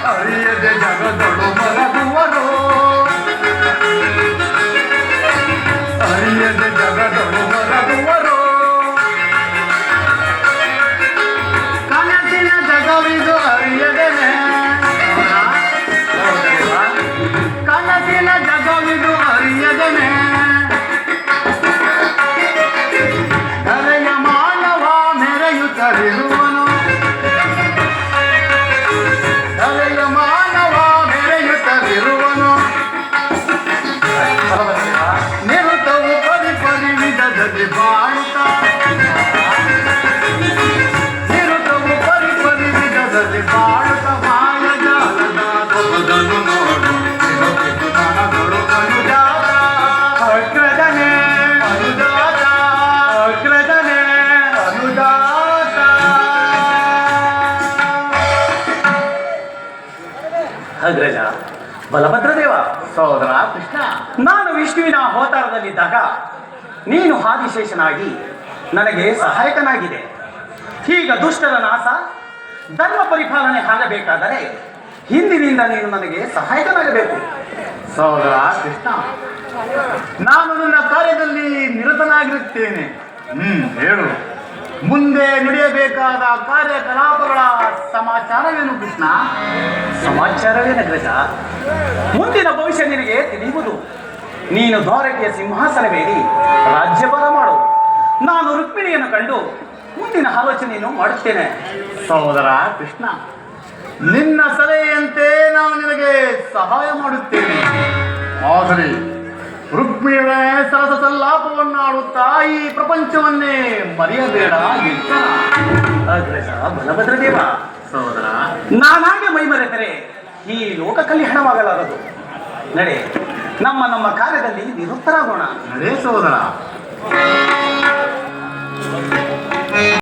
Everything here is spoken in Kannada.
ಅರಿಯದೆ ಜಗದೊಳು ಮಲಗುವರು, ಅರಿಯದೆ ಜಗದೊಳು ಮಲಗುವರು. ಕನಸಿನ ಜಗವಿದು ಅರಿಯದೇನೆ, ಕನಸಿನ ಜಗವಿದು ಅರಿಯದೇನೆ. ಧರೆಯ ಮಾನವ ಮೆರೆಯುತ್ತಲಿರುವನು, ಧರೆಯ ಮಾನವ ಮೆರೆಯುತ್ತಲಿರುವನು. ನಿರುತವು ಪರಿ ಪರಿ ವಿಧದಲ್ಲಿ ಬಾಳುತ್ತ, ನಿರುತವು ಪರಿ ಪರಿ ವಿಧದಲ್ಲಿ ಬಾಳುತ್ತ. ಮಾಯಜಾಲದ ತೊಗದನ್ನು ನೋಡು, ನನಗಳು ಅನುಜಾತ ಅಗ್ರಜನೆ, ಅನುಜಾತ ಅಗ್ರಜನೆ, ಅನುಜಾತ. ಅಗ್ರಜ ಬಲಭದ್ರದೇವ. ಸಹೋದರ ಕೃಷ್ಣ, ನಾನು ವಿಷ್ಣುವಿನ ಅವತಾರದಲ್ಲಿದ್ದಾಗ ನೀನು ಆದಿಶೇಷನಾಗಿ ನನಗೆ ಸಹಾಯಕನಾಗಿದೆ. ಈಗ ದುಷ್ಟರ ನಾಶ, ಧರ್ಮ ಪರಿಪಾಲನೆ ಆಗಬೇಕಾದರೆ ಹಿಂದಿನಿಂದ ನೀನು ನನಗೆ ಸಹಾಯಕನಾಗಬೇಕು. ಸಹೋದರ ಕೃಷ್ಣ, ನಾನು ನನ್ನ ಕಾರ್ಯದಲ್ಲಿ ನಿರತನಾಗಿರುತ್ತೇನೆ. ಹೇಳು, ಮುಂದೆ ನಡೆಯಬೇಕಾದ ಕಾರ್ಯಕಲಾಪಗಳ ಸಮಾಚಾರವೇನು ಕೃಷ್ಣ? ಸಮಾಚಾರವೇನು ಅಗ್ರಜ? ಮುಂದಿನ ಭವಿಷ್ಯ ನಿನಗೆ ತಿಳಿಯುವುದು. ನೀನು ದ್ವಾರಕೆಯ ಸಿಂಹಾಸನವೇರಿ ರಾಜ್ಯಭಾರ ಮಾಡು. ನಾನು ರುಕ್ಮಿಣಿಯನ್ನು ಕಂಡು ಮುಂದಿನ ಆಲೋಚನೆಯನ್ನು ಮಾಡುತ್ತೇನೆ. ಸಹೋದರ ಕೃಷ್ಣ, ನಿನ್ನ ಸಲಹೆಯಂತೆ ನಾನು ನಿನಗೆ ಸಹಾಯ ಮಾಡುತ್ತೇನೆ. ಆದರೆ ರುಕ್ಮಿಣಿಯ ಸರಸ ಸಲ್ಲಾಪವನ್ನಾಡುತ್ತಾ ಈ ಪ್ರಪಂಚವನ್ನೇ ಮರೆಯಬೇಡ. ಅಗ್ರಜ ಬಲಭದ್ರದೇವ. ಸಹೋದರ, ನಾನಾಗೆ ಮೈಮರೆತರೆ ಈ ಲೋಕ ಕಲ್ಯಾಣವಾಗಲಾರದು. ನಡೆ, ನಮ್ಮ ನಮ್ಮ ಕಾರ್ಯದಲ್ಲಿ ನಿರತರಾಗೋಣ. ನಡೆ ಸಹೋದರ.